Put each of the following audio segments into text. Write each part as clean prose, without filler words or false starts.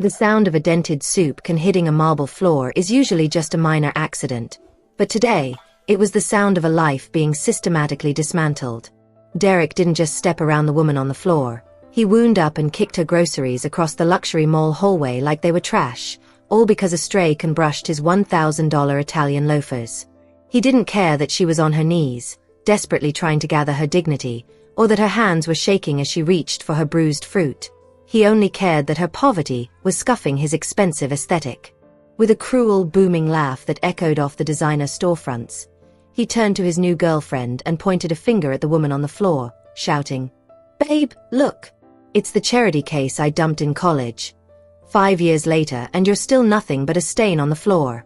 The sound of a dented soup can hitting a marble floor is usually just a minor accident, but today, it was the sound of a life being systematically dismantled. Derek didn't just step around the woman on the floor. He wound up and kicked her groceries across the luxury mall hallway like they were trash, all because a stray can brushed his $1,000 Italian loafers. He didn't care that she was on her knees, desperately trying to gather her dignity, or that her hands were shaking as she reached for her bruised fruit. He only cared that her poverty was scuffing his expensive aesthetic. With a cruel, booming laugh that echoed off the designer storefronts, he turned to his new girlfriend and pointed a finger at the woman on the floor, shouting, "Babe, look! It's the charity case I dumped in college. 5 years later and you're still nothing but a stain on the floor."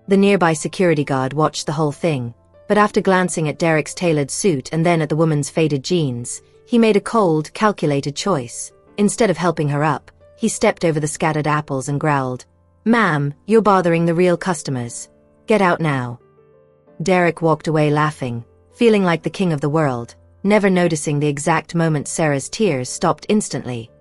The nearby security guard watched the whole thing, but after glancing at Derek's tailored suit and then at the woman's faded jeans, he made a cold, calculated choice. Instead of helping her up, he stepped over the scattered apples and growled, "Ma'am, you're bothering the real customers. Get out now." Derek walked away laughing, feeling like the king of the world, never noticing the exact moment Sarah's tears stopped instantly,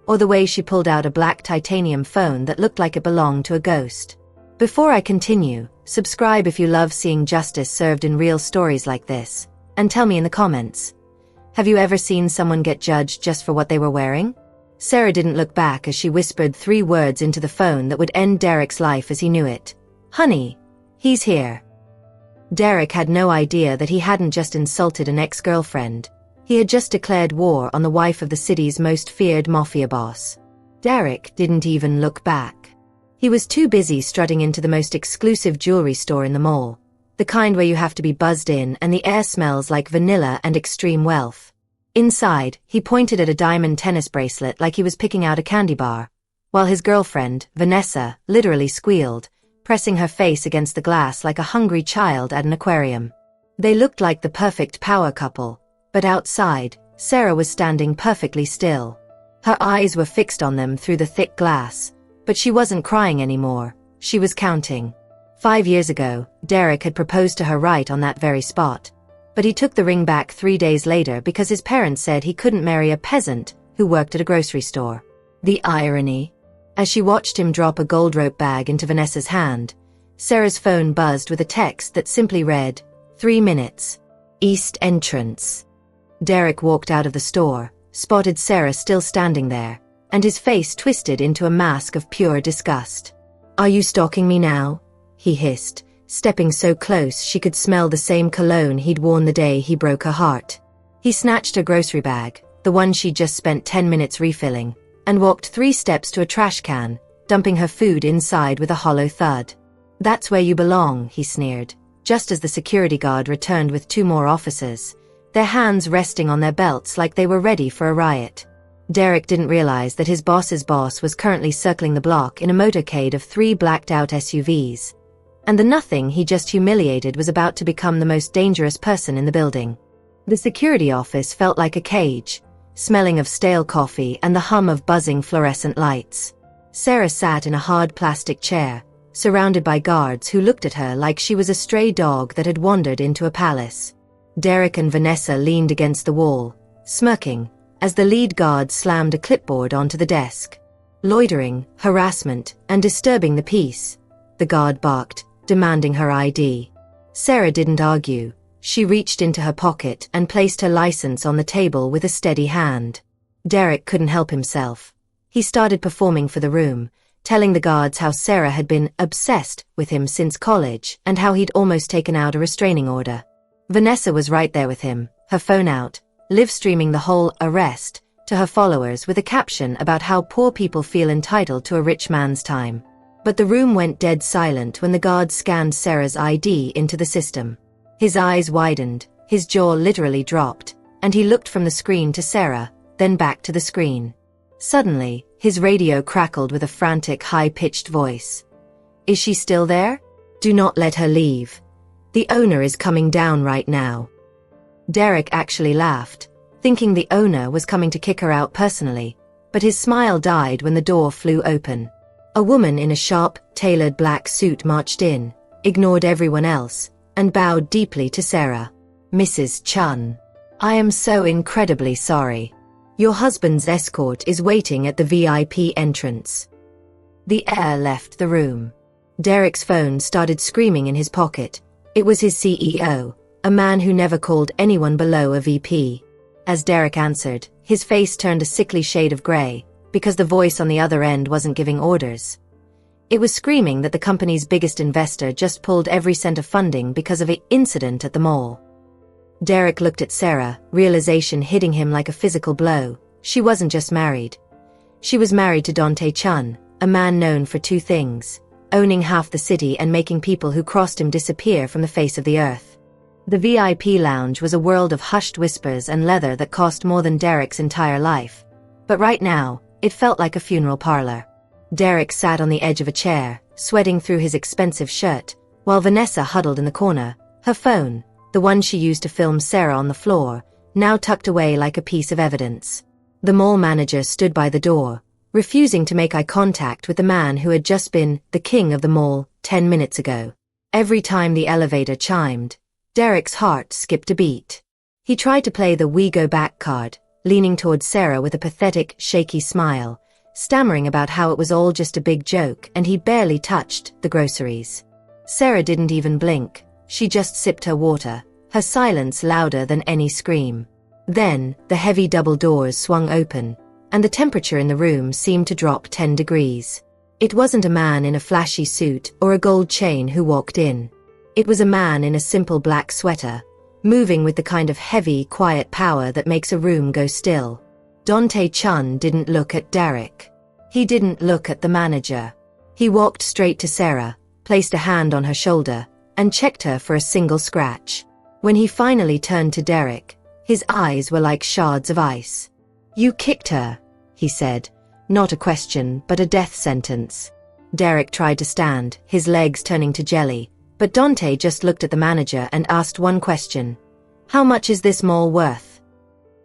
or the way she pulled out a black titanium phone that looked like it belonged to a ghost. Before I continue, subscribe if you love seeing justice served in real stories like this, and tell me in the comments, have you ever seen someone get judged just for what they were wearing? Sarah didn't look back as she whispered 3 words into the phone that would end Derek's life as he knew it. "Honey, he's here." Derek had no idea that he hadn't just insulted an ex-girlfriend. He had just declared war on the wife of the city's most feared mafia boss. Derek didn't even look back. He was too busy strutting into the most exclusive jewelry store in the mall, the kind where you have to be buzzed in and the air smells like vanilla and extreme wealth. Inside, he pointed at a diamond tennis bracelet like he was picking out a candy bar, while his girlfriend, Vanessa, literally squealed, pressing her face against the glass like a hungry child at an aquarium. They looked like the perfect power couple, but outside, Sarah was standing perfectly still. Her eyes were fixed on them through the thick glass, but she wasn't crying anymore, she was counting. 5 years ago, Derek had proposed to her right on that very spot, but he took the ring back 3 days later because his parents said he couldn't marry a peasant who worked at a grocery store. The irony. As she watched him drop a gold rope bag into Vanessa's hand, Sarah's phone buzzed with a text that simply read, 3 minutes. East entrance. Derek walked out of the store, spotted Sarah still standing there, and his face twisted into a mask of pure disgust. "Are you stalking me now?" he hissed, stepping so close she could smell the same cologne he'd worn the day he broke her heart. He snatched her grocery bag, the one she'd just spent 10 minutes refilling, and walked 3 steps to a trash can, dumping her food inside with a hollow thud. "That's where you belong," he sneered, just as the security guard returned with 2 more officers, their hands resting on their belts like they were ready for a riot. Derek didn't realize that his boss's boss was currently circling the block in a motorcade of 3 blacked-out SUVs, and the nothing he just humiliated was about to become the most dangerous person in the building. The security office felt like a cage, smelling of stale coffee and the hum of buzzing fluorescent lights. Sarah sat in a hard plastic chair, surrounded by guards who looked at her like she was a stray dog that had wandered into a palace. Derek and Vanessa leaned against the wall, smirking, as the lead guard slammed a clipboard onto the desk. "Loitering, harassment, and disturbing the peace," the guard barked, demanding her ID. Sarah didn't argue. She reached into her pocket and placed her license on the table with a steady hand. Derek couldn't help himself. He started performing for the room, telling the guards how Sarah had been obsessed with him since college and how he'd almost taken out a restraining order. Vanessa was right there with him, her phone out, live-streaming the whole arrest to her followers with a caption about how poor people feel entitled to a rich man's time. But the room went dead silent when the guard scanned Sarah's ID into the system. His eyes widened, his jaw literally dropped, and he looked from the screen to Sarah, then back to the screen. Suddenly, his radio crackled with a frantic, high-pitched voice. "Is she still there? Do not let her leave. The owner is coming down right now." Derek actually laughed, thinking the owner was coming to kick her out personally, but his smile died when the door flew open. A woman in a sharp, tailored black suit marched in, ignored everyone else, and bowed deeply to Sarah. "Mrs. Chun, I am so incredibly sorry. Your husband's escort is waiting at the VIP entrance." The heir left the room. Derek's phone started screaming in his pocket. It was his CEO, a man who never called anyone below a VP. As Derek answered, his face turned a sickly shade of grey, because the voice on the other end wasn't giving orders. It was screaming that the company's biggest investor just pulled every cent of funding because of an incident at the mall. Derek looked at Sarah, realization hitting him like a physical blow. She wasn't just married. She was married to Dante Chun, a man known for two things: owning half the city and making people who crossed him disappear from the face of the earth. The VIP lounge was a world of hushed whispers and leather that cost more than Derek's entire life. But right now, it felt like a funeral parlor. Derek sat on the edge of a chair, sweating through his expensive shirt, while Vanessa huddled in the corner, her phone, the one she used to film Sarah on the floor, now tucked away like a piece of evidence. The mall manager stood by the door, refusing to make eye contact with the man who had just been the king of the mall 10 minutes ago. Every time the elevator chimed, Derek's heart skipped a beat. He tried to play the "we go back" card, leaning towards Sarah with a pathetic, shaky smile, stammering about how it was all just a big joke and he barely touched the groceries. Sarah didn't even blink. She just sipped her water, her silence louder than any scream. Then, the heavy double doors swung open, and the temperature in the room seemed to drop 10 degrees. It wasn't a man in a flashy suit or a gold chain who walked in. It was a man in a simple black sweater, moving with the kind of heavy, quiet power that makes a room go still. Dante Chun didn't look at Derek. He didn't look at the manager. He walked straight to Sarah, placed a hand on her shoulder, and checked her for a single scratch. When he finally turned to Derek, his eyes were like shards of ice. "You kicked her," he said. Not a question, but a death sentence. Derek tried to stand, his legs turning to jelly, but Dante just looked at the manager and asked one question. "How much is this mall worth?"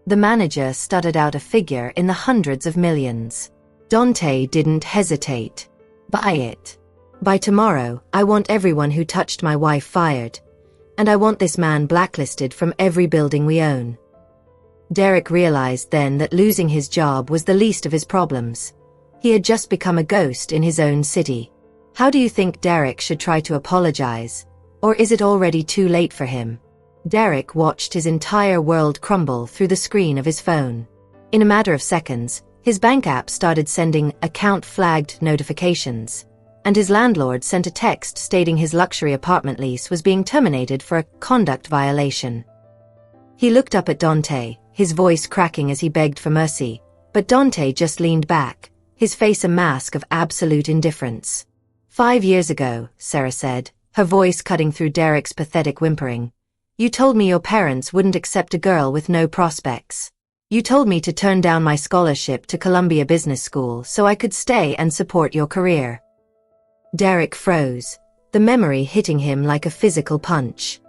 The manager stuttered out a figure in the hundreds of millions. Dante didn't hesitate. "Buy it. By tomorrow, I want everyone who touched my wife fired. And I want this man blacklisted from every building we own." Derek realized then that losing his job was the least of his problems. He had just become a ghost in his own city. How do you think Derek should try to apologize? Or is it already too late for him? Derek watched his entire world crumble through the screen of his phone. In a matter of seconds, his bank app started sending account-flagged notifications, and his landlord sent a text stating his luxury apartment lease was being terminated for a conduct violation. He looked up at Dante, his voice cracking as he begged for mercy, but Dante just leaned back, his face a mask of absolute indifference. "5 years ago," Sarah said, her voice cutting through Derek's pathetic whimpering, "you told me your parents wouldn't accept a girl with no prospects. You told me to turn down my scholarship to Columbia Business School so I could stay and support your career." Derek froze, the memory hitting him like a physical punch.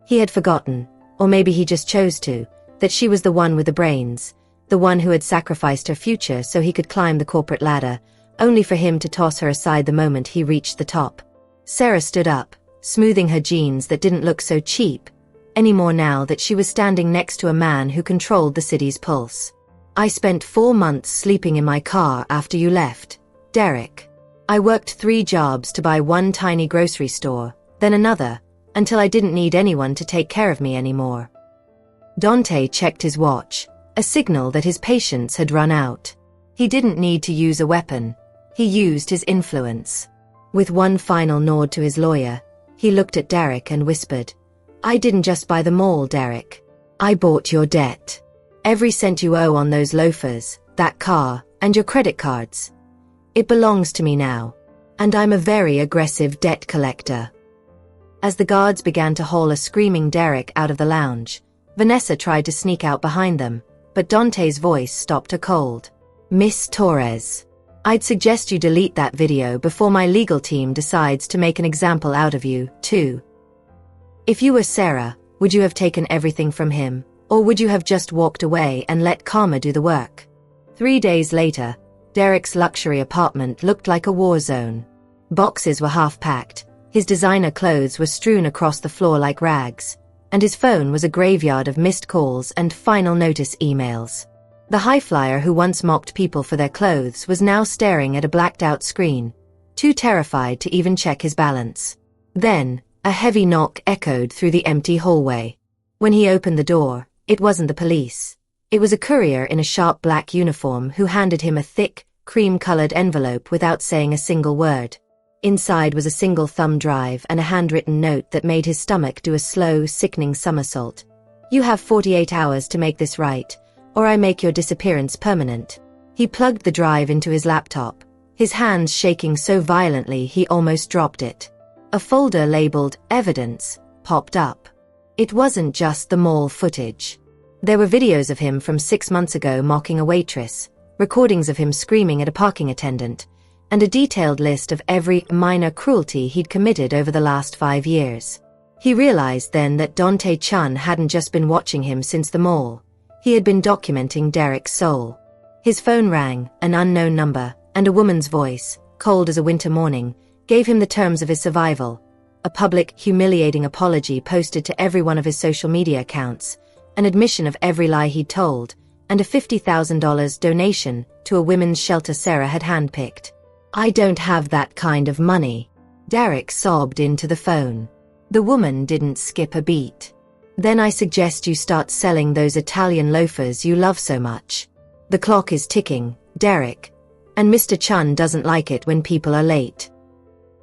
He had forgotten, or maybe he just chose to, that she was the one with the brains, the one who had sacrificed her future so he could climb the corporate ladder, only for him to toss her aside the moment he reached the top. Sarah stood up, smoothing her jeans that didn't look so cheap anymore now that she was standing next to a man who controlled the city's pulse. "I spent 4 months sleeping in my car after you left, Derek. I worked 3 jobs to buy one tiny grocery store, then another, until I didn't need anyone to take care of me anymore." Dante checked his watch, a signal that his patience had run out. He didn't need to use a weapon. He used his influence. With one final nod to his lawyer, he looked at Derek and whispered, "I didn't just buy the mall, Derek. I bought your debt. Every cent you owe on those loafers, that car, and your credit cards. It belongs to me now. And I'm a very aggressive debt collector." As the guards began to haul a screaming Derek out of the lounge, Vanessa tried to sneak out behind them, but Dante's voice stopped her cold. "Miss Torres, I'd suggest you delete that video before my legal team decides to make an example out of you, too. If you were Sarah, would you have taken everything from him, or would you have just walked away and let karma do the work?" 3 days later, Derek's luxury apartment looked like a war zone. Boxes were half-packed, his designer clothes were strewn across the floor like rags, and his phone was a graveyard of missed calls and final notice emails. The highflyer who once mocked people for their clothes was now staring at a blacked-out screen, too terrified to even check his balance. Then, a heavy knock echoed through the empty hallway. When he opened the door, it wasn't the police. It was a courier in a sharp black uniform who handed him a thick, cream-colored envelope without saying a single word. Inside was a single thumb drive and a handwritten note that made his stomach do a slow, sickening somersault. "You have 48 hours to make this right, or I make your disappearance permanent." He plugged the drive into his laptop, his hands shaking so violently he almost dropped it. A folder labeled "Evidence" popped up. It wasn't just the mall footage. There were videos of him from 6 months ago mocking a waitress, recordings of him screaming at a parking attendant, and a detailed list of every minor cruelty he'd committed over the last 5 years. He realized then that Dante Chun hadn't just been watching him since the mall. He had been documenting Derek's soul. His phone rang, an unknown number, and a woman's voice, cold as a winter morning, gave him the terms of his survival: a public, humiliating apology posted to every one of his social media accounts, an admission of every lie he'd told, and a $50,000 donation to a women's shelter Sarah had handpicked. "I don't have that kind of money," Derek sobbed into the phone. The woman didn't skip a beat. "Then I suggest you start selling those Italian loafers you love so much. The clock is ticking, Derek, and Mr. Chun doesn't like it when people are late."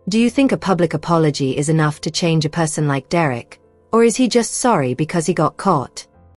Do you think a public apology is enough to change a person like Derek, or is he just sorry because he got caught?